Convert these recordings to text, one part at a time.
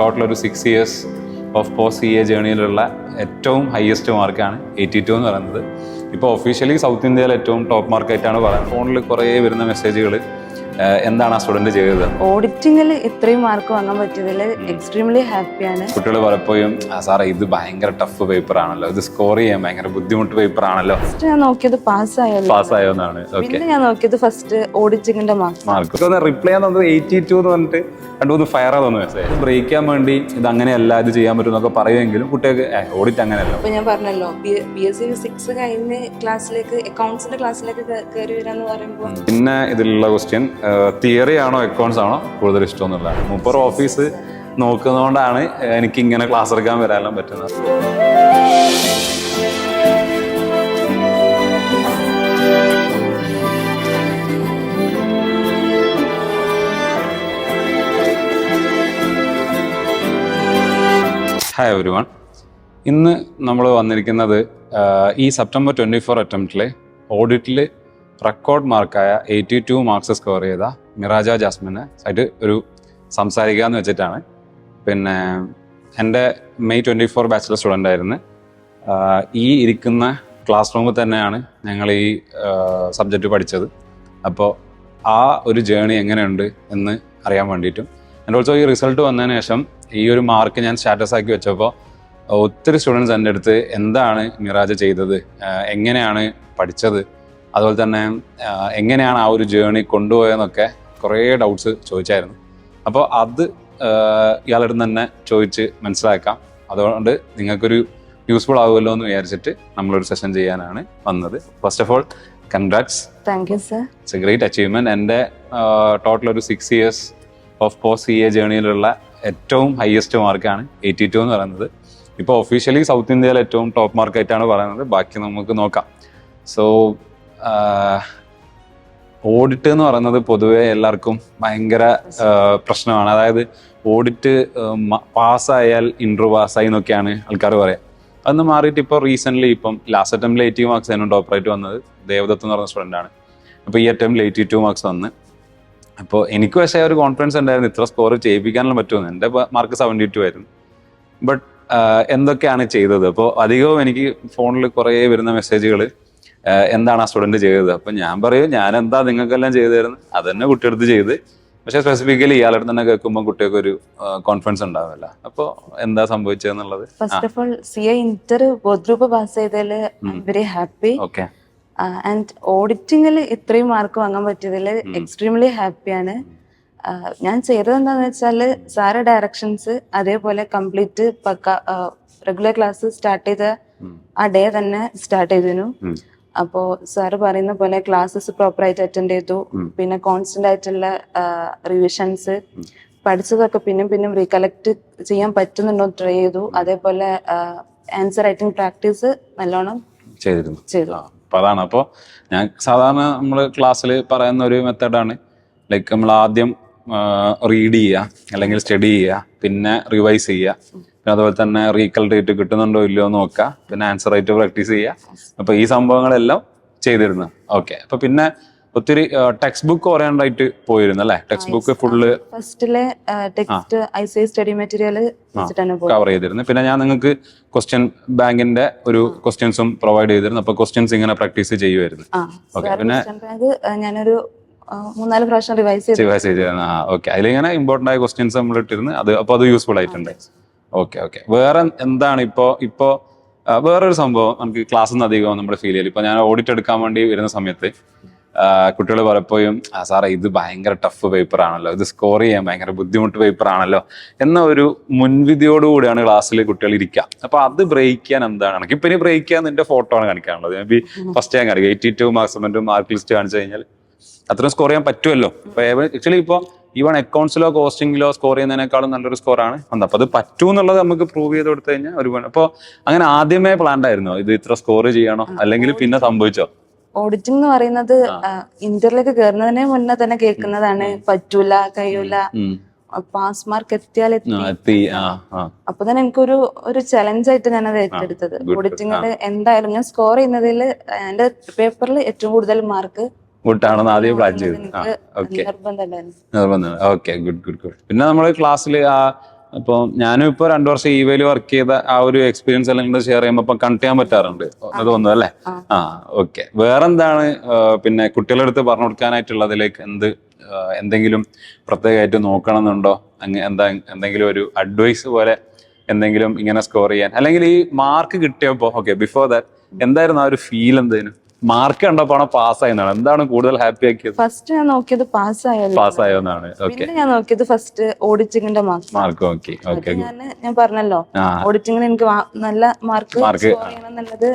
Total ഒരു 6 years of post CA ജേണിയിലുള്ള ഏറ്റവും highest മാർക്കാണ് 82 എന്ന് പറയുന്നത്. ഇപ്പോൾ ഒഫീഷ്യലി സൗത്ത് ഇന്ത്യയിൽ ഏറ്റവും ടോപ്പ് മാർക്കായിട്ടാണ് പറയുന്നത്. ഫോണിൽ കുറേ വരുന്ന മെസ്സേജുകൾ എന്താണ് ആ സ്റ്റുഡൻറ്റ് ചെയ്തത്. ഓഡിറ്റിങ്ങിൽ ഇത്രയും മാർക്ക് വാങ്ങാൻ പറ്റിയതിൽ എക്സ്ട്രീംലി ഹാപ്പിയാണ്. കുട്ടികൾ പലപ്പോഴും സാറേ ഇത് ഭയങ്കര ടഫ് പേപ്പർ ആണല്ലോ, ഇത് സ്കോർ ചെയ്യാൻ ഭയങ്കര ബുദ്ധിമുട്ട് പേപ്പർ ആണല്ലോ. ഫസ്റ്റ് ഞാൻ നോക്കിയത് പാസ്സായോ എന്നാണ്. പിന്നെ ഞാൻ നോക്കിയത് ഫസ്റ്റ് ഓഡിറ്റിങ്ങിന്റെ മാർക്ക് റിപ്ലൈ ചെയ്യാൻ തന്നത് 82 എന്ന് പറഞ്ഞിട്ട് 2-3 ഫയർ തോന്നുന്നു മെസ്സേജ്. ബ്രേക്ക് ചെയ്യാൻ വേണ്ടി ഇത് അങ്ങനെയല്ല, ഇത് ചെയ്യാൻ പറ്റും എന്നൊക്കെ പറയുമെങ്കിലും കുട്ടികൾക്ക് ഓഡിറ്റ് അങ്ങനെയല്ല. അപ്പൊ ഞാൻ പറഞ്ഞല്ലോ BSc 6 കഴിഞ്ഞ് ക്ലാസ്സിലേക്ക് അക്കൗണ്ട്സിന്റെ ക്ലാസ്സിലേക്ക് കയറി വരാന്ന് പറയുമ്പോൾ പിന്നെ ഇതിലുള്ള ക്വസ്റ്റ്യൻ തിയറി ആണോ അക്കൗണ്ട്സ് ആണോ കൂടുതൽ ഇഷ്ടം എന്നുള്ളതാണ്. മൂപ്പർ ഓഫീസ് നോക്കുന്നതുകൊണ്ടാണ് എനിക്ക് ഇങ്ങനെ ക്ലാസ് എടുക്കാൻ വരാനെല്ലാം പറ്റുന്നത്. ഹായ് എവരിവൺ, ഇന്ന് നമ്മൾ വന്നിരിക്കുന്നത് ഈ സെപ്റ്റംബർ 24 അറ്റംപ്റ്റിൽ ഓഡിറ്റിൽ റെക്കോർഡ് മാർക്കായ 82 മാർക്സ് സ്കോർ ചെയ്ത മിറാജ ജാസ്മിനെ ആയിട്ട് ഒരു സംസാരിക്കാമെന്ന് വെച്ചിട്ടാണ്. പിന്നെ എൻ്റെ May 24 ബാച്ചിലർ സ്റ്റുഡൻ്റ് ആയിരുന്നു. ഈ ഇരിക്കുന്ന ക്ലാസ് റൂമിൽ തന്നെയാണ് ഞങ്ങൾ ഈ സബ്ജക്റ്റ് പഠിച്ചത്. അപ്പോൾ ആ ഒരു ജേണി എങ്ങനെയുണ്ട് എന്ന് അറിയാൻ വേണ്ടിയിട്ടും ആൻഡ് ഓൾസോ ഈ റിസൾട്ട് വന്നതിന് ശേഷം ഈ ഒരു മാർക്ക് ഞാൻ സ്റ്റാറ്റസ് ആക്കി വെച്ചപ്പോൾ ഒത്തിരി സ്റ്റുഡൻസ് എൻ്റെ അടുത്ത് എന്താണ് മിറാജ ചെയ്തത്, എങ്ങനെയാണ് പഠിച്ചത്, അതുപോലെ തന്നെ എങ്ങനെയാണ് ആ ഒരു ജേണി കൊണ്ടുപോയതെന്നൊക്കെ കുറേ ഡൗട്ട്സ് ചോദിച്ചായിരുന്നു. അപ്പോൾ അത് ഇയാളുടെ തന്നെ ചോദിച്ച് മനസ്സിലാക്കാം. അതുകൊണ്ട് നിങ്ങൾക്കൊരു യൂസ്ഫുൾ ആകുമല്ലോ എന്ന് വിചാരിച്ചിട്ട് നമ്മളൊരു സെഷൻ ചെയ്യാനാണ് വന്നത്. First of all congrats. Thank you sir. It's A great achievement. എൻ്റെ ടോട്ടൽ ഒരു 6 years ഓഫ് പോസ്റ്റ് CA ജേണിയിലുള്ള ഏറ്റവും ഹയസ്റ്റ് മാർക്കാണ് 82 എന്ന് പറയുന്നത്. ഇപ്പോൾ ഒഫീഷ്യലി സൗത്ത് ഇന്ത്യയിൽ ഏറ്റവും ടോപ്പ് മാർക്കായിട്ടാണ് പറയുന്നത്. ബാക്കി നമുക്ക് നോക്കാം. സോ ഓഡിറ്റ് എന്ന് പറയുന്നത് പൊതുവേ എല്ലാവർക്കും ഭയങ്കര പ്രശ്നമാണ്. അതായത് ഓഡിറ്റ് പാസ്സായാൽ ഇൻട്രോ പാസ്സായി എന്നൊക്കെയാണ് ആൾക്കാർ പറയാം. അതൊന്ന് മാറിയിട്ട് ഇപ്പോൾ റീസെൻ്റ്ലി ഇപ്പം ലാസ്റ്റ് അറ്റംപ്റ്റിൽ 80 മാർക്സ് ആയിരുന്നു ടോപ്പറായിട്ട് വന്നത്. ദേവദത്ത് എന്ന് പറയുന്ന സ്റ്റുഡൻ്റാണ്. അപ്പോൾ ഈ അറ്റംപ്റ്റിൽ 82 മാർക്സ് വന്ന്. അപ്പോൾ എനിക്ക് പക്ഷേ ഒരു കോൺഫിഡൻസ് ഉണ്ടായിരുന്നു ഇത്ര സ്കോർ ചെയ്യിപ്പിക്കാനുള്ള പറ്റുമെന്ന്. എൻ്റെ മാർക്ക് 72 ആയിരുന്നു. ബട്ട് എന്തൊക്കെയാണ് ചെയ്തത്? അപ്പോൾ അധികവും എനിക്ക് ഫോണിൽ കുറേ വരുന്ന മെസ്സേജുകൾ എന്താണ് ആ സ്റ്റുഡൻറ്റ് ചെയ്തത്. അപ്പം ഞാൻ പറയും ഞാൻ എന്താ നിങ്ങൾക്കെല്ലാം ചെയ്തു തരുന്നത് അത് തന്നെ കുട്ടിയെടുത്ത് ചെയ്ത്. പക്ഷേ സ്പെസിഫിക്കലി ഇയാളുടെ തന്നെ കേൾക്കുമ്പോൾ കുട്ടികൾക്ക് ഒരു കോൺഫിഡൻസ് ഉണ്ടാവില്ല. അപ്പോൾ എന്താ സംഭവിച്ചതെന്നുള്ളത്. First of all CA inter both group pass ചെയ്തതിൽ വെരി ഹാപ്പി. ഓക്കെ. ആൻഡ് ഓഡിറ്റിങ്ങിൽ ഇത്രയും മാർക്ക് വാങ്ങാൻ പറ്റിയതിൽ എക്സ്ട്രീംലി ഹാപ്പിയാണ്. ഞാൻ ചെയ്തത് എന്താന്ന് വെച്ചാൽ സാറ് ഡയറക്ഷൻസ് അതേപോലെ കംപ്ലീറ്റ് പക്ക റെഗുലർ ക്ലാസ് സ്റ്റാർട്ട് ചെയ്ത ആ ഡേ തന്നെ സ്റ്റാർട്ട് ചെയ്തിരുന്നു. അപ്പോൾ സാറ് പറയുന്ന പോലെ ക്ലാസ്സസ് പ്രോപ്പറായിട്ട് അറ്റൻഡ് ചെയ്തു. പിന്നെ കോൺസ്റ്റന്റ് ആയിട്ടുള്ള റിവിഷൻസ് പഠിച്ചതൊക്കെ പിന്നെയും റീകളക്ട് ചെയ്യാൻ പറ്റുന്നുണ്ടോ ട്രൈ ചെയ്തു. അതേപോലെ ആൻസർ റൈറ്റിംഗ് പ്രാക്ടീസ് നല്ലോണം ചെയ്തു. അപ്പോൾ അതാണ്. അപ്പോൾ ഞാൻ സാധാരണ നമ്മൾ ക്ലാസ്സിൽ പറയുന്ന ഒരു മെത്തേഡാണ് ലൈക്ക് നമ്മൾ ആദ്യം റീഡ് ചെയ്യുക അല്ലെങ്കിൽ സ്റ്റഡി ചെയ്യുക, പിന്നെ റിവൈസ് ചെയ്യുക, പിന്നെ അതുപോലെ തന്നെ റീകൾട്ടേറ്റ് കിട്ടുന്നുണ്ടോ ഇല്ലയോ എന്ന് നോക്കുക, പിന്നെ ആൻസർ റൈറ്റ് പ്രാക്ടീസ് ചെയ്യുക. അപ്പോൾ ഈ സംഭവങ്ങളെല്ലാം ചെയ്തിരുന്നു. ഓക്കെ. അപ്പോൾ പിന്നെ ഒത്തിരി ടെക്സ്റ്റ് ബുക്ക് ഓറിയന്റായിട്ട് പോയിരുന്നു അല്ലേ? ടെക്സ്റ്റ് ബുക്ക് ഫുള്ള് ഫസ്റ്റിലെ text ICI study material cover ചെയ്തിരുന്നു. പിന്നെ ഞാൻ നിങ്ങൾക്ക് ക്വസ്റ്റ്യൻ ബാങ്കിന്റെ ഒരു ക്വസ്റ്റ്യൻസും പ്രൊവൈഡ് ചെയ്തിരുന്നു. അപ്പോൾ ക്വസ്റ്റ്യൻസ് ഇങ്ങനെ പ്രാക്ടീസ് ചെയ്യുമായിരുന്നു. ഓക്കെ. പിന്നെ ഞാനൊരു 3-4 പ്രാവശ്യം റിവൈസ് ചെയ്തിരുന്നു. ഓക്കെ. അതിലിങ്ങനെ ഇമ്പോർട്ടൻ്റ് ആയ ക്വസ്റ്റ്യൻസ് നമ്മൾ ഇട്ടിരുന്നു. അപ്പോൾ അത് യൂസ്ഫുൾ ആയിട്ടുണ്ട്. ഓക്കെ. ഓക്കെ. വേറെ എന്താണ് ഇപ്പോൾ വേറൊരു സംഭവം നമുക്ക് ക്ലാസ്സിൽ നിന്ന് അധികം നമ്മുടെ ഫീൽ ചെയ്യൽ. ഇപ്പോൾ ഞാൻ ഓഡിറ്റ് എടുക്കാൻ വേണ്ടി വരുന്ന സമയത്ത് കുട്ടികൾ പലപ്പോഴും സാറേ ഇത് ഭയങ്കര ടഫ് പേപ്പർ ആണല്ലോ, ഇത് സ്കോർ ചെയ്യാൻ ഭയങ്കര ബുദ്ധിമുട്ട് പേപ്പർ ആണല്ലോ എന്ന ഒരു മുൻവിധിയോടുകൂടിയാണ് ക്ലാസ്സിൽ കുട്ടികൾ ഇരിക്കുക. അപ്പോൾ അത് ബ്രേക്ക് ചെയ്യാൻ എന്താണ്? ഇപ്പം ഇനി ബ്രേക്ക് ചെയ്യാൻ നിന്റെ ഫോട്ടോ ആണ് കാണിക്കാനുള്ളത്. മേ ബി ഫസ്റ്റ് ഞാൻ കാണിക്കുക 82 മാർക്സ് മാർക്ക് ലിസ്റ്റ് കാണിച്ചു കഴിഞ്ഞാൽ അത്രയും സ്കോർ ചെയ്യാൻ പറ്റുമല്ലോ. അപ്പോൾ ആക്ച്വലി ഇപ്പോൾ ഈവൺ അക്കൗണ്ട്സിലോ കോസ്റ്റിംഗിലോ സ്കോർ ചെയ്യുന്നതിനേക്കാളും നല്ലൊരു സ്കോറാണ് വന്നത്. അപ്പോൾ അത് പറ്റൂ എന്നുള്ളത് നമുക്ക് പ്രൂവ് ചെയ്ത് കൊടുത്തു കഴിഞ്ഞാൽ ഒരു. അപ്പോൾ അങ്ങനെ ആദ്യമേ പ്ലാൻഡ് ആയിരുന്നോ ഇത് ഇത്ര സ്കോർ ചെയ്യണോ, അല്ലെങ്കിൽ പിന്നെ സംഭവിച്ചോ? ഓഡിറ്റിംഗ് എന്ന് പറയുന്നത് ഇന്റർലേക്ക് കയറുന്നതിന് മുന്നേ തന്നെ കേൾക്കുന്നതാണ് പറ്റൂല, കഴിയൂല, പാസ് മാർക്ക് എത്തിയാൽ എത്തി. അപ്പൊ തന്നെ എനിക്കൊരു ചലഞ്ച് ആയിട്ട് ഞാൻ അത് ഏറ്റെടുത്തത്. ഓഡിറ്റിംഗിൽ എന്തായാലും ഞാൻ സ്കോർ ചെയ്യുന്നതിൽ എന്റെ പേപ്പറിൽ ഏറ്റവും കൂടുതൽ മാർക്ക് ഗുഡാണെന്ന് ആദ്യം പ്ലാൻ ചെയ്തു. നിർബന്ധം. Okay, good. പിന്നെ നമ്മൾ ക്ലാസ്സിൽ ആ അപ്പോൾ ഞാനും ഇപ്പോൾ 2 വർഷം ഇവയിൽ വർക്ക് ചെയ്ത ആ ഒരു എക്സ്പീരിയൻസ് എല്ലാം കൂടെ ഷെയർ ചെയ്യുമ്പോൾ ഇപ്പം കണക്ട് ചെയ്യാൻ പറ്റാറുണ്ട് എന്ന് തോന്നുന്നു അല്ലേ? ആ ഓക്കെ. വേറെന്താണ് പിന്നെ കുട്ടികളുടെ അടുത്ത് പറഞ്ഞു കൊടുക്കാനായിട്ടുള്ളതിലേക്ക് എന്തെങ്കിലും പ്രത്യേകമായിട്ട് നോക്കണം എന്നുണ്ടോ? എന്തെങ്കിലും ഒരു അഡ്വൈസ് പോലെ എന്തെങ്കിലും ഇങ്ങനെ സ്കോർ ചെയ്യാൻ, അല്ലെങ്കിൽ ഈ മാർക്ക് കിട്ടിയപ്പോൾ ഓക്കെ ബിഫോർ ദാറ്റ് എന്തായിരുന്നു ആ ഒരു ഫീൽ? എന്തായിരുന്നു മാർക്ക് കണ്ടപ്പോഴാണ് പാസ്സായെന്നാണ്? എന്താണ് കൂടുതൽ ഹാപ്പി ആക്കിയത്? ഫസ്റ്റ് ഞാൻ നോക്കിയത് പാസ്സായെന്നാണ്. ഓക്കെ. പിന്നെ ഞാൻ നോക്കിയത് ഫസ്റ്റ് ഓഡിറ്റിംഗിന്റെ മാർക്ക് നോക്കി. ഓക്കെ. ഞാൻ പറഞ്ഞല്ലോ ഓഡിറ്റിംഗിന് എനിക്ക് നല്ല മാർക്ക് ചെയ്യണം എന്നുള്ളത്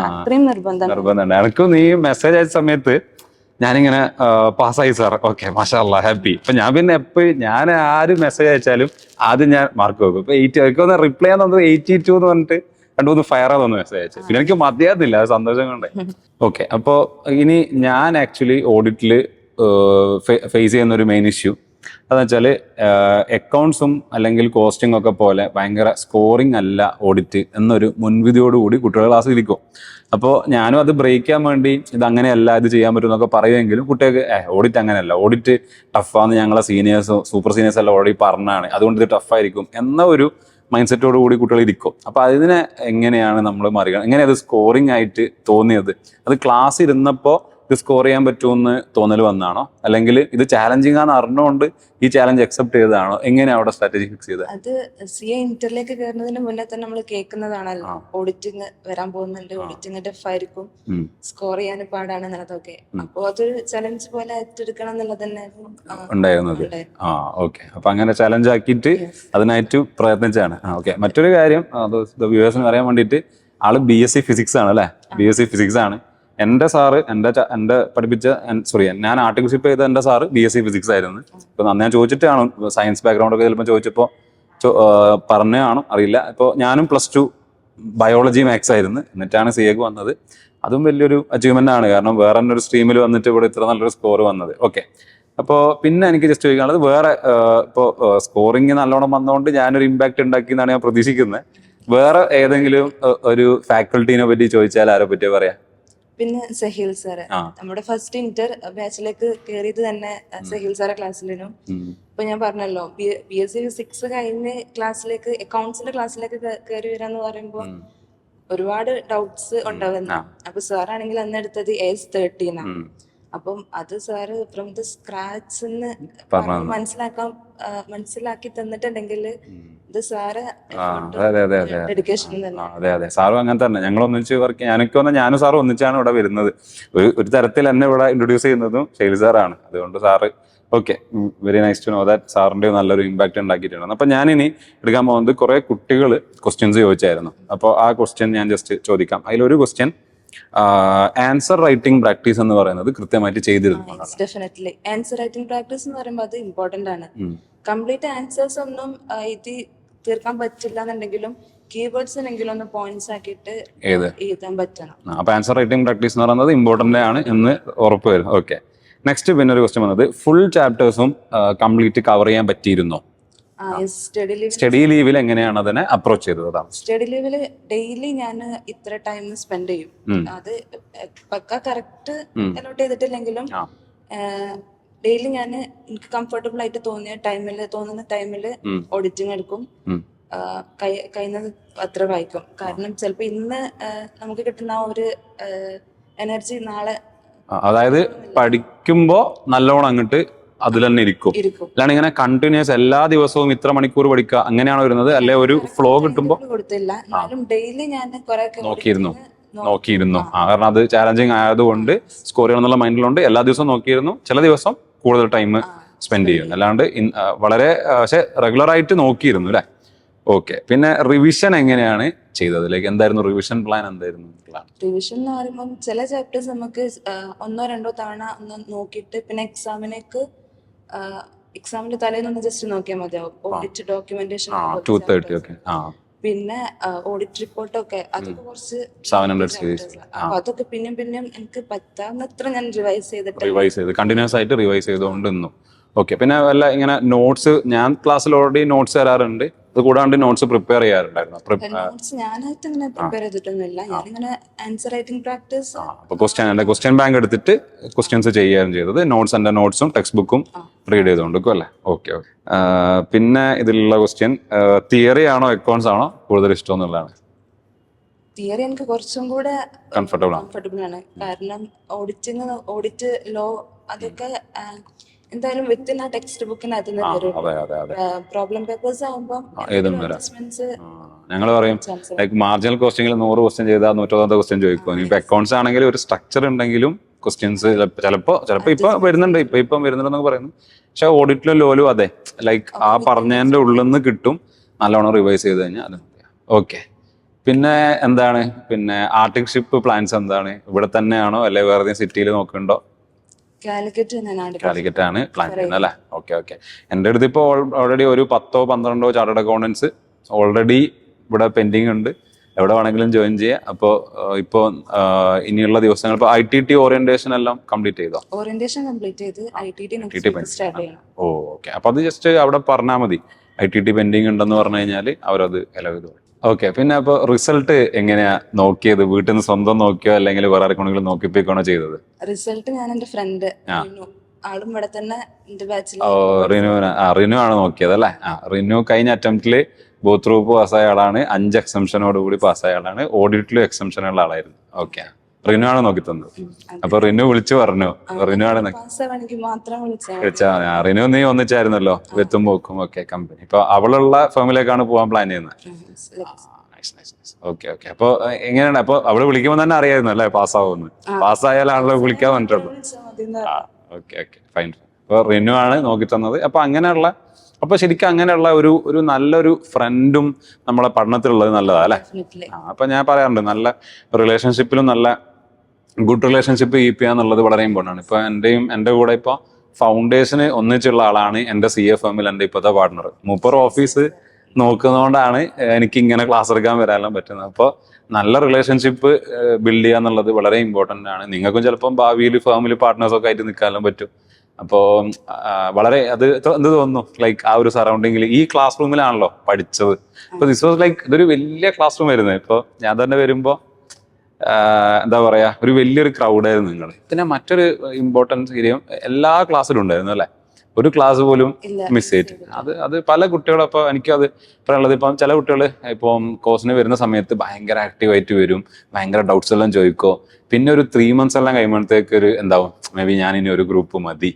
അത്രയും നിർബന്ധമുണ്ട്. എനിക്കും നീ മെസ്സേജ് അയച്ച സമയത്ത് ഞാനിങ്ങനെ പാസ്സായി സാർ, ഓക്കെ മാഷാ അല്ലാ ഹാപ്പി. ഇപ്പൊ ഞാൻ പിന്നെ എപ്പോഴും ഞാൻ ആര് മെസ്സേജ് അയച്ചാലും ആദ്യം ഞാൻ മാർക്ക് നോക്കും. ഇപ്പൊ 80 റിപ്ലൈ ചെയ്യാൻ തന്നത് 82 എന്ന് പറഞ്ഞിട്ട് 2-3 ഫയർ ആണെന്ന് മെസ്സേജ് അയച്ചു. പിന്നെ എനിക്ക് മതിയാതില്ല, അത് സന്തോഷം കൊണ്ടേ. ഓക്കെ. അപ്പോൾ ഇനി ഞാൻ ആക്ച്വലി ഓഡിറ്റിൽ ഫേസ് ചെയ്യുന്ന ഒരു മെയിൻ ഇഷ്യൂ അതെന്ന് വെച്ചാൽ അക്കൗണ്ട്സും അല്ലെങ്കിൽ കോസ്റ്റിംഗ് ഒക്കെ പോലെ ഭയങ്കര സ്കോറിംഗ് അല്ല ഓഡിറ്റ് എന്നൊരു മുൻവിധിയോടുകൂടി കുട്ടികൾ ക്ലാസ്സിൽ ഇരിക്കും. അപ്പോൾ ഞാനും അത് ബ്രേക്ക് ചെയ്യാൻ വേണ്ടി ഇതങ്ങനെയല്ല, ഇത് ചെയ്യാൻ പറ്റും എന്നൊക്കെ പറയുമെങ്കിലും കുട്ടികൾക്ക് ഓഡിറ്റ് അങ്ങനെയല്ല, ഓഡിറ്റ് ടഫാന്ന് ഞങ്ങളെ സീനിയേഴ്സോ സൂപ്പർ സീനിയേഴ്സ് എല്ലാം ഓൾറെഡി പറഞ്ഞാണ്, അതുകൊണ്ട് ഇത് ടഫായിരിക്കും എന്ന ഒരു മൈൻഡ് സെറ്റോട് കൂടി കുട്ടികൾ ഇരിക്കും. അപ്പൊ അതിനെ എങ്ങനെയാണ് നമ്മൾ മറികട, എങ്ങനെ അത് സ്കോറിംഗ് ആയിട്ട് തോന്നിയത്? അത് ക്ലാസ് ഇരുന്നപ്പോൾ ഇത് സ്കോർ ചെയ്യാൻ പറ്റുമെന്ന് തോന്നൽ വന്നാണോ, അല്ലെങ്കിൽ ഇത് ചാലഞ്ചിങ് ആണെന്ന് അറിഞ്ഞുകൊണ്ട് ഈ ചാലഞ്ച് അക്സെപ്റ്റ് ചെയ്തതാണോ? എങ്ങനെയാണ് അവിടെ സ്ട്രാറ്റജി ഫിക്സ് ചെയ്തത്? അത് CA ഇന്ററിലേക്ക് കയറുന്നതിന് മുന്നേ തന്നെ നമ്മൾ കേൾക്കുന്നതാണല്ലോ, ഓഡിറ്റിംഗ് വരാൻ പോകുന്നുണ്ട്, ഓഡിറ്റിംഗ് ടഫ് ആയിരിക്കും, സ്കോർ ചെയ്യാൻ പാടാണ് എന്നുള്ളതൊക്കെ. അപ്പൊ അതൊരു ചലഞ്ച് പോലെ ഏറ്റെടുക്കണം എന്നുള്ളത് തന്നെ ഉണ്ടായിരുന്നത്. ആ ഓക്കെ. അപ്പൊ അങ്ങനെ ചലഞ്ച് ആക്കിയിട്ട് അതിനായിട്ട് പ്രയത്നിച്ചാണ്. ഓക്കെ. മറ്റൊരു കാര്യം വ്യൂവേഴ്സിന് അറിയാൻ വേണ്ടിയിട്ട്, ആള് BSc ഫിസിക്സ് ആണ് അല്ലെ? BSc ഫിസിക്സ് ആണ്. എന്റെ സാറ് എന്റെ പഠിപ്പിച്ച ഞാൻ ആർട്ടിക്കിൾഷിപ്പ് ചെയ്ത എന്റെ സാറ് BSc ഫിസിക്സ് ആയിരുന്നു. ഇപ്പൊ ഞാൻ ചോദിച്ചിട്ടാണ് സയൻസ് ബാക്ക്ഗ്രൗണ്ട് ഒക്കെ ചിലപ്പോൾ ചോദിച്ചപ്പോൾ പറഞ്ഞാണോ അറിയില്ല. ഇപ്പോൾ ഞാനും +2 ബയോളജി മാത്സ് ആയിരുന്നു, എന്നിട്ടാണ് CAക്ക് വന്നത്. അതും വലിയൊരു അച്ചീവ്മെന്റ് ആണ്, കാരണം വേറെ ഒരു സ്ട്രീമിൽ വന്നിട്ട് ഇവിടെ ഇത്ര നല്ലൊരു സ്കോർ വന്നത്. ഓക്കെ. അപ്പോൾ പിന്നെ എനിക്ക് ജസ്റ്റ് ചോദിക്കാനുള്ളത്, വേറെ ഇപ്പോൾ സ്കോറിങ് നല്ലോണം വന്നതുകൊണ്ട് ഞാനൊരു ഇമ്പാക്ട് ഉണ്ടാക്കി എന്നാണ് ഞാൻ പ്രതീക്ഷിക്കുന്നത്. വേറെ ഏതെങ്കിലും ഒരു ഫാക്കൽറ്റീനെ പറ്റി ചോദിച്ചാൽ ആരെ പറ്റിയാ പറയാ? പിന്നെ സഹീൽ സാറ്, നമ്മുടെ ഫസ്റ്റ് ഇന്റർ ബാച്ചിലേക്ക് കയറിയത് തന്നെ സഹീൽ സാറെ ക്ലാസ്സിലും. ഇപ്പൊ ഞാൻ പറഞ്ഞല്ലോ BSc ഫിസിക്സ് കഴിഞ്ഞ് ക്ലാസ്സിലേക്ക് അക്കൗണ്ട്സിന്റെ ക്ലാസ്സിലേക്ക് കയറി വരാന്ന് പറയുമ്പോൾ ഒരുപാട് ഡൗട്ട്സ് ഉണ്ടാവുന്നു. അപ്പൊ സാറാണെങ്കിൽ അന്ന് എടുത്തത് AS13 ആണ്. അപ്പം അത് സാറ് ഫ്രം ദ സ്ക്രാച്ച് മനസ്സിലാക്കി തന്നിട്ടുണ്ടെങ്കിൽ ഇത് സാറ് ഡെഡിക്കേഷൻ തന്നെ. അതെ സാറും അങ്ങനെ തന്നെ. ഞങ്ങൾ ഒന്നിച്ച് വർക്ക്, ഞാനും സാറും ഒന്നിച്ചാണ് ഇവിടെ വരുന്നത്. ഒരു തരത്തിൽ എന്നെ ഇവിടെ ഇൻട്രൊഡ്യൂസ് ചെയ്യുന്നതും ശൈലി സാറാണ്. അതുകൊണ്ട് sir okay, very nice to know that സാറിന്റെ നല്ലൊരു ഇമ്പാക്ട് ഉണ്ടാക്കിയിട്ടുണ്ട്. അപ്പൊ ഞാനിനി എടുക്കാൻ പോകുന്നത് കുറെ കുട്ടികൾ ക്വസ്റ്റ്യൻസ് ചോദിച്ചായിരുന്നു. അപ്പോൾ ആ ക്വസ്റ്റ്യൻ ഞാൻ ജസ്റ്റ് ചോദിക്കാം. അതിലൊരു ക്വസ്റ്റ്യൻ, ആൻസർ റൈറ്റിംഗ് പ്രാക്ടീസ് എന്ന് പറയുന്നത് കൃത്യമായിട്ട് ചെയ്തിരുന്നു. ഡെഫിനറ്റ്ലി ആൻസർ റൈറ്റിംഗ് പ്രാക്ടീസ് എന്ന് പറയുമ്പോൾ അത് ഇമ്പോർട്ടന്റ് ആണ്. കംപ്ലീറ്റ് ആൻസേഴ്സ് ഒന്നും എഴുതി തീർക്കാൻ പറ്റില്ല എന്നുണ്ടെങ്കിലും കീവേഡ്സിനെങ്കിലും ഒന്ന് പോയിന്റ്സ് ആക്കിയിട്ട് എഴുതാൻ പറ്റണം. അപ്പൊ ആൻസർ റൈറ്റിംഗ് പ്രാക്ടീസ് എന്ന് പറയുന്നത് ഇമ്പോർട്ടന്റ് ആണ് എന്ന് ഉറപ്പ് വരും. ഓക്കെ. നെക്സ്റ്റ് പിന്നെ ഒരു ക്വസ്റ്റ്യൻ വന്നത്, ഫുൾ ചാപ്റ്റേഴ്സും കംപ്ലീറ്റ് കവർ ചെയ്യാൻ പറ്റിയിരുന്നോ? സ്റ്റഡി ലീവിൽ എങ്ങനെയാണ് അതിനെ അപ്രോച്ച് ചെയ്തത്? സ്റ്റഡി ലീവില് ഡെയിലി ഞാൻ ഇത്ര ടൈം സ്പെൻഡ് ചെയ്യും. അത് പക്ക കറക്റ്റ് അലോട്ട് ചെയ്തിട്ടില്ലെങ്കിലും ഡെയിലി ഞാൻ എനിക്ക് കംഫർട്ടബിൾ ആയിട്ട് തോന്നുന്ന ടൈമില് ഓഡിറ്റിംഗ് എടുക്കും. കഴിയുന്നത് അത്ര വായിക്കും. കാരണം ചിലപ്പോ ഇന്ന് നമുക്ക് കിട്ടുന്ന ആ ഒരു എനർജി നാളെ, അതായത് പഠിക്കുമ്പോ നല്ലോണം അങ്ങോട്ട് അതിൽ തന്നെ ഇരിക്കും. അല്ലാണ്ട് ഇങ്ങനെ കണ്ടിന്യൂസ് എല്ലാ ദിവസവും ഇത്ര മണിക്കൂർ പഠിക്കുക അങ്ങനെയാണോ വരുന്നത്? അല്ലെ ഒരു ഫ്ലോ കിട്ടുമ്പോ നോക്കിയിരുന്നു. കാരണം അത് ചാലഞ്ചിങ് ആയതുകൊണ്ട് സ്കോർ ചെയ്യണം എന്നുള്ള മൈൻഡിലുണ്ട്. എല്ലാ ദിവസവും നോക്കിയിരുന്നു, ചില ദിവസം കൂടുതൽ ടൈം സ്പെൻഡ് ചെയ്യും. അല്ലാണ്ട് വളരെ പക്ഷെ റെഗുലർ ആയിട്ട് നോക്കിയിരുന്നു അല്ലെ? ഓക്കെ. പിന്നെ റിവിഷൻ എങ്ങനെയാണ് ചെയ്തത്? എന്തായിരുന്നു റിവിഷൻ പ്ലാൻ? എന്തായിരുന്നു റിവിഷൻ എന്ന് പറയുമ്പോൾ ചില ചാപ്റ്റേഴ്സ് നമുക്ക് 1-2 തവണ ഒന്ന് നോക്കിയിട്ട് പിന്നെ എക്സാമിന്റെ തലേന്നൊന്ന് ജസ്റ്റ് നോക്കിയാൽ മതിയാവും. ഓഡിറ്റ് ഡോക്യുമെന്റേഷൻ, പിന്നെ ഓഡിറ്റ് റിപ്പോർട്ടൊക്കെ അതൊക്കെ കുറച്ച് 700 സീരീസ്. അപ്പൊ അതൊക്കെ പിന്നെയും എനിക്ക് പറ്റാവുന്നത്ര ഞാൻ റിവൈസ് ചെയ്ത് കണ്ടിന്യൂസ് ആയിട്ട് റിവൈസ് ചെയ്തുകൊണ്ടിരുന്നു. ഓക്കെ. പിന്നെ വല്ല ഇങ്ങനെ നോട്ട്സ്, ഞാൻ ക്ലാസ്സിൽ ഓൾറെഡി നോട്ട്സ് തരാറുണ്ട്. അത് കൂടാണ്ട് നോട്ട്സ് പ്രിപ്പയർ ചെയ്യാറുണ്ടായിരുന്നു. നോട്ട്സ് ഞാനായിട്ട് അങ്ങനെ പ്രിപ്പയർ ചെയ്തിട്ടൊന്നുമില്ല. ഞാനിങ്ങനെ ആൻസർ റൈറ്റിംഗ് പ്രാക്ടീസ്. അപ്പോൾ ക്വസ്റ്റ്യൻ ബാങ്ക് എടുത്തിട്ട് ക്വസ്റ്റ്യൻസ് ചെയ്യുകയും ചെയ്തത്. നോട്ട്സും ടെക്സ്റ്റ് ബുക്കും റീഡ് ചെയ്തുകൊണ്ടിരിക്കും അല്ലേ? Okay okay. പിന്നെ ഇതിലുള്ള ക്വസ്റ്റ്യൻ, തിയറി ആണോ അക്കൗണ്ട്സ് ആണോ കൂടുതൽ ഇഷ്ടം എന്നുള്ളതാണ്? തിയറി എനിക്ക് കുറച്ചും കൂടെ കംഫർട്ടബിൾ ആണ്. കാരണം ഓഡിറ്റ് ലോ അതൊക്കെ എന്തായാലും വിത്തിൻ ആ ടെക്സ്റ്റ് ബുക്കിനകത്ത് നിന്ന് വരും. പ്രോബ്ലം പേപ്പേഴ്സ് ആകുമ്പോൾ ഞങ്ങൾ പറയും ലൈക്ക് മാർജിനൽ കോസ്റ്റിംഗിൽ 100 ക്വസ്റ്റ്യൻ ചെയ്താൽ 120 ക്വസ്റ്റ്യൻ ചോദിക്കും. ഇപ്പൊ അക്കൗണ്ട്സ് ആണെങ്കിൽ ഒരു സ്ട്രക്ചർ ഉണ്ടെങ്കിലും ക്വസ്റ്റ്യൻസ് ചിലപ്പോ ഇപ്പൊ വരുന്നുണ്ട്, ഇപ്പം വരുന്നുണ്ടെന്നൊക്കെ പറയുന്നു. പക്ഷെ ഓഡിറ്റിലും ലോലും അതെ, ലൈക്ക് ആ പറഞ്ഞതിന്റെ ഉള്ളിൽ നിന്ന് കിട്ടും. നല്ലോണം റിവൈസ് ചെയ്ത് കഴിഞ്ഞാൽ അത് ഓക്കെ. പിന്നെ എന്താണ്, പിന്നെ ആർട്ടിക് ഷിപ്പ് പ്ലാൻസ് എന്താണ്? ഇവിടെ തന്നെയാണോ അല്ലെ വേറെ ഏതെങ്കിലും സിറ്റിയിൽ നോക്കുന്നുണ്ടോ? കാലിക്കറ്റ് ആണ് പ്ലാൻ ചെയ്യുന്നത് അല്ലേ? Okay okay. എൻ്റെ അടുത്ത് ഇപ്പോൾ ഓൾറെഡി ഒരു 10-12 ചാർട്ടേഡ് അക്കൗണ്ടൻസ് ഓൾറെഡി ഇവിടെ പെൻഡിങ് ഉണ്ട്. എവിടെ വേണമെങ്കിലും ജോയിൻ ചെയ്യാം. അപ്പോൾ ഇപ്പോൾ ഇനിയുള്ള ദിവസങ്ങൾ ഇപ്പോൾ ITT ഓറിയന്റേഷൻ എല്ലാം കംപ്ലീറ്റ് ചെയ്തോ? ഓറിയന്റേഷൻ കംപ്ലീറ്റ് ചെയ്ത് ITT സ്റ്റാർട്ട് ചെയ്യണം. ഓ ഓക്കെ. അപ്പോൾ അത് ജസ്റ്റ് അവിടെ പറഞ്ഞാൽ മതി, ITT പെൻഡിങ് ഉണ്ടെന്ന് പറഞ്ഞു കഴിഞ്ഞാൽ അവരത് അലോ ചെയ്തു. ഓക്കെ. പിന്നെ അപ്പോൾ റിസൾട്ട് എങ്ങനെയാ നോക്കിയത്? വീട്ടിൽ നിന്ന് സ്വന്തം നോക്കിയോ അല്ലെങ്കിൽ വേറെ ആർക്കെങ്കിലും നോക്കിപ്പിക്കണോ ചെയ്തത്? റിസൾട്ട് ഞാൻ എന്റെ ഫ്രണ്ട് ആളും ഇവിടെ തന്നെ ബാച്ചിൽ റിനു ആണ് നോക്കിയത് അല്ലേ? റിനു കഴിഞ്ഞ അറ്റംപ്റ്റില് ബോത്ത് ഗ്രൂപ്പ് പാസ്സായ ആളാണ്. 5 എക്സംഷനോട് കൂടി പാസ്സായ ആളാണ്. ഓഡിറ്റിലും എക്സംഷൻ ഉള്ള ആളായിരുന്നു. ഓക്കെ. റിനു ആണ് നോക്കി തന്നത്. അപ്പൊ റിനു വിളിച്ചു പറഞ്ഞു, റിനു ആണ് വിളിച്ചാ. റിനു നീ ഒന്നിച്ചായിരുന്നല്ലോ വെത്തും പോക്കും ഒക്കെ കമ്പനി. ഇപ്പൊ അവളുള്ള ഫേമിലേക്കാണ് പോകാൻ പ്ലാൻ ചെയ്യുന്നത്. Okay okay. അപ്പൊ എങ്ങനെയാണ്? അപ്പൊ അവള് വിളിക്കുമ്പോൾ തന്നെ അറിയായിരുന്നു അല്ലേ പാസ്സാവുമെന്ന്? പാസ്സായാലാണല്ലോ വിളിക്കാൻ പറഞ്ഞിട്ടുള്ളൂ. Okay okay fine. അപ്പൊ റിനു ആണ് നോക്കി തന്നത്. അപ്പൊ അങ്ങനെയുള്ള, അപ്പൊ ശരിക്കും അങ്ങനെയുള്ള ഒരു നല്ലൊരു ഫ്രണ്ടും നമ്മളെ പഠനത്തിലുള്ളത് നല്ലതാ അല്ലെ? അപ്പൊ ഞാൻ പറയാറുണ്ട്, നല്ല റിലേഷൻഷിപ്പിലും നല്ല ഗുഡ് റിലേഷൻഷിപ്പ് കീപ്പ് ചെയ്യുക എന്നുള്ളത് വളരെ ഇമ്പോർട്ടൻ്റ് ആണ്. ഇപ്പൊ എൻ്റെ കൂടെ ഇപ്പൊ ഫൗണ്ടേഷന് ഒന്നിച്ചുള്ള ആളാണ് എൻ്റെ CA ഫേമിൽ എൻ്റെ ഇപ്പോഴത്തെ പാർട്ട്ണർ. മൂപ്പർ ഓഫീസ് നോക്കുന്നതുകൊണ്ടാണ് എനിക്ക് ഇങ്ങനെ ക്ലാസ് എടുക്കാൻ വരാനെല്ലാം പറ്റുന്നത്. അപ്പോൾ നല്ല റിലേഷൻഷിപ്പ് ബിൽഡ് ചെയ്യുക എന്നുള്ളത് വളരെ ഇമ്പോർട്ടൻ്റ് ആണ്. നിങ്ങൾക്കും ചിലപ്പം ഭാവിയിൽ ഫാമിലി പാർട്ട്നേഴ്സൊക്കെ ആയിട്ട് നിൽക്കാനും പറ്റും. അപ്പോൾ വളരെ അത് എന്ത് തോന്നുന്നു, ലൈക്ക് ആ ഒരു സറൗണ്ടിങ്ങിൽ ഈ ക്ലാസ് റൂമിലാണല്ലോ പഠിച്ചത്. ഇപ്പൊ ദിസ് വാസ് ലൈക്ക് ഇതൊരു വലിയ ക്ലാസ് റൂം ആയിരുന്നു. ഇപ്പോൾ ഞാൻ തന്നെ വരുമ്പോൾ എന്താ പറയാ, ഒരു വലിയൊരു ക്രൗഡായിരുന്നു നിങ്ങൾ. പിന്നെ മറ്റൊരു ഇമ്പോർട്ടൻസ് കാര്യം, എല്ലാ ക്ലാസ്സിലും ഉണ്ടായിരുന്നു അല്ലെ? ഒരു ക്ലാസ് പോലും മിസ് ചെയ്തിട്ട് അത് പല കുട്ടികളും. അപ്പോൾ എനിക്കത് പറയാനുള്ളത്, ഇപ്പം ചില കുട്ടികൾ ഇപ്പം കോഴ്സിന് വരുന്ന സമയത്ത് ഭയങ്കര ആക്റ്റീവായിട്ട് വരും, ഭയങ്കര ഡൗട്ട്സ് എല്ലാം ചോദിക്കോ. പിന്നെ ഒരു 3 months എല്ലാം കഴിയുമ്പോഴത്തേക്ക് ഒരു എന്താവും, മേ ബി ഞാൻ ഇനി ഒരു ഗ്രൂപ്പ് മതി,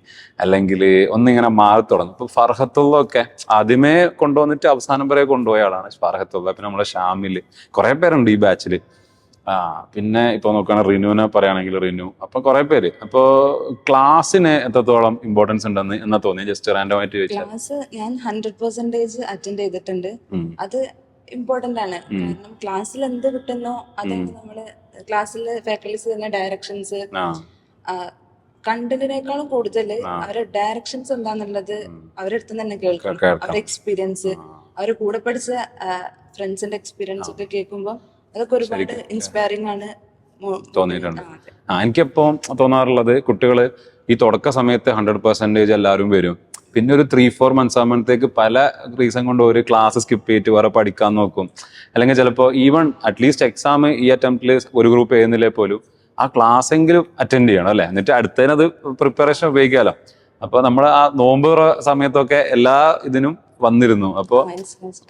അല്ലെങ്കിൽ ഒന്നിങ്ങനെ മാറി തുടങ്ങും. ഇപ്പൊ ഫർഹത്തുള്ളൊക്കെ ആദ്യമേ കൊണ്ടുവന്നിട്ട് അവസാനം വരെ കൊണ്ടുപോയ ആളാണ് ഫർഹത്തുള്ള. പിന്നെ നമ്മളെ ഷാമില് കുറെ പേരുണ്ട് ഈ ബാച്ചില്. പിന്നെ ഇപ്പൊ നോക്കുകയാണെങ്കിൽ റിനുവിനെ പറയുകയാണെങ്കിൽ റിനു, അപ്പൊ കുറെ പേര്. അപ്പൊ ക്ലാസ്സിന് എത്രത്തോളം ഇമ്പോർട്ടൻസ് ഉണ്ടെന്ന് എന്നാ തോന്നി? ജസ്റ്റ് റാൻഡം ആയിട്ട് ചോദിച്ചാൽ. ക്ലാസ് ഞാൻ 100% അറ്റൻഡ് ചെയ്തിട്ടുണ്ട്. അത് ഇമ്പോർട്ടന്റ് ആണ്. കാരണം ക്ലാസ്സിൽ എന്ത് കിട്ടുന്നോ അതാണ് നമ്മള് ക്ലാസ്സിൽ ഫാക്കൽറ്റീസ് തന്നെ ഡയറക്ഷൻസ്, കണ്ടന്റിനേക്കാളും കൂടുതൽ അവരുടെ ഡയറക്ഷൻസ് എന്താന്നുള്ളത് അവരുടെ അടുത്ത് തന്നെ കേൾക്കണം. അവരുടെ എക്സ്പീരിയൻസ്, അവരുടെ കൂടെ പഠിച്ച ഫ്രണ്ട്സിന്റെ എക്സ്പീരിയൻസ് ഒക്കെ കേൾക്കുമ്പോൾ അതൊക്കെ ഒരുപാട് ഇൻസ്പയറിംഗ് ആണ് തോന്നിയിട്ടുണ്ട്. എനിക്കിപ്പോ തോന്നാറുള്ളത്, കുട്ടികള് ഈ തുടക്ക സമയത്ത് 100% എല്ലാവരും വരും. പിന്നെ ഒരു 3-4 months ആകുമ്പോഴത്തേക്ക് പല റീസൺ കൊണ്ട് ഒരു ക്ലാസ് സ്കിപ്പ് ചെയ്തിട്ട് വേറെ പഠിക്കാൻ നോക്കും. അല്ലെങ്കിൽ ചിലപ്പോൾ ഈവൺ അറ്റ്ലീസ്റ്റ് എക്സാം ഈ അറ്റംപ്റ്റിൽ ഒരു ഗ്രൂപ്പ് ചെയ്യുന്നില്ലേ പോലും ആ ക്ലാസ് എങ്കിലും അറ്റൻഡ് ചെയ്യണം അല്ലെ? എന്നിട്ട് അടുത്തതിനത് പ്രിപ്പറേഷൻ ഉപയോഗിക്കാമല്ലോ. അപ്പൊ നമ്മൾ ആ നോമ്പ് സമയത്തൊക്കെ എല്ലാ ഇതിനും വന്നിരുന്നു. അപ്പോൾ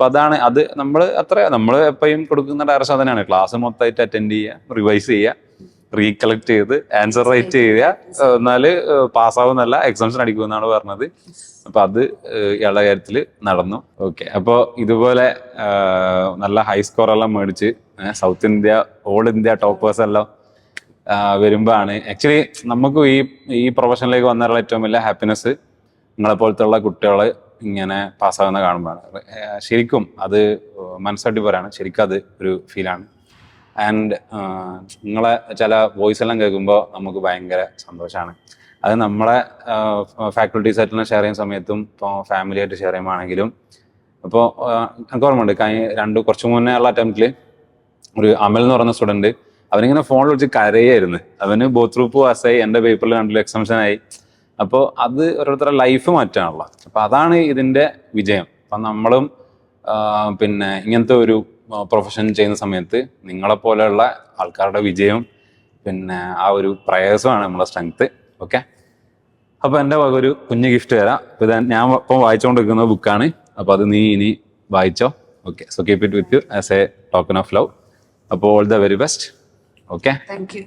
അതാണ് അത് നമ്മൾ എപ്പോഴും കൊടുക്കുന്ന ഡയറക്ഷൻ തന്നെയാണ്. ക്ലാസ് മൊത്തമായിട്ട് അറ്റൻഡ് ചെയ്യുക, റിവൈസ് ചെയ്യുക, റീകളക്ട് ചെയ്ത് ആൻസർ റൈറ്റ് ചെയ്യുക, എന്നാല് പാസ്സാവുന്നല്ല എക്സാംഷൻ അടിക്കുമെന്നാണ് പറഞ്ഞത്. അപ്പൊ അത് ഇയാളുടെ കാര്യത്തിൽ നടന്നു. ഓക്കെ. അപ്പോൾ ഇതുപോലെ നല്ല ഹൈ സ്കോർ എല്ലാം മേടിച്ച് south India, all India toppers എല്ലാം വരുമ്പോഴാണ് ആക്ച്വലി നമുക്ക് ഈ പ്രൊഫഷനിലേക്ക് വന്നാലുള്ള ഏറ്റവും വലിയ ഹാപ്പിനെസ് നിങ്ങളെപ്പോലത്തുള്ള കുട്ടികൾ ഇങ്ങനെ പാസ്സാകുന്ന കാണുമ്പോഴാണ്. ശരിക്കും അത് മനസ്സാട്ടി പറയാണ്, ശരിക്കും അത് ഒരു ഫീലാണ്. ആൻഡ് നിങ്ങളെ ചില വോയിസ് എല്ലാം കേൾക്കുമ്പോൾ നമുക്ക് ഭയങ്കര സന്തോഷമാണ്. അത് നമ്മളെ ഫാക്കൽറ്റീസായിട്ട് ഷെയർ ചെയ്യുന്ന സമയത്തും ഇപ്പോൾ ഫാമിലി ആയിട്ട് ഷെയർ ചെയ്യുമ്പോഴാണെങ്കിലും. അപ്പോൾ എനിക്ക് ഓർമ്മയുണ്ട്, കുറച്ച് മുന്നേ ഉള്ള അറ്റംപ്റ്റിൽ ഒരു അമൽ എന്ന് പറയുന്ന സ്റ്റുഡൻറ്റ്, അവനിങ്ങനെ ഫോണിൽ വിളിച്ച് കരയായിരുന്നു. അവന് ബോത്ത് ഗ്രൂപ്പ് പാസ്സായി, എൻ്റെ പേപ്പറിൽ കണ്ടില്ല എക്സംഷനായി. അപ്പോൾ അത് ഓരോരുത്തരുടെ ലൈഫ് മാറ്റാണല്ലോ. അപ്പോൾ അതാണ് ഇതിൻ്റെ വിജയം. അപ്പം നമ്മളും പിന്നെ ഇങ്ങനത്തെ ഒരു പ്രൊഫഷൻ ചെയ്യുന്ന സമയത്ത് നിങ്ങളെപ്പോലെയുള്ള ആൾക്കാരുടെ വിജയം പിന്നെ ആ ഒരു പ്രയാസമാണ് നമ്മളെ സ്ട്രെങ്ത്. ഓക്കെ, അപ്പോൾ എൻ്റെ വക ഒരു കുഞ്ഞ് ഗിഫ്റ്റ് തരാം. ഇത് ഞാൻ ഇപ്പം വായിച്ചുകൊണ്ടിരിക്കുന്ന ബുക്കാണ്, അപ്പോൾ അത് നീ ഇനി വായിച്ചോ. Okay, so keep it with you as a token of love. അപ്പോൾ all the very best. Okay, thank U.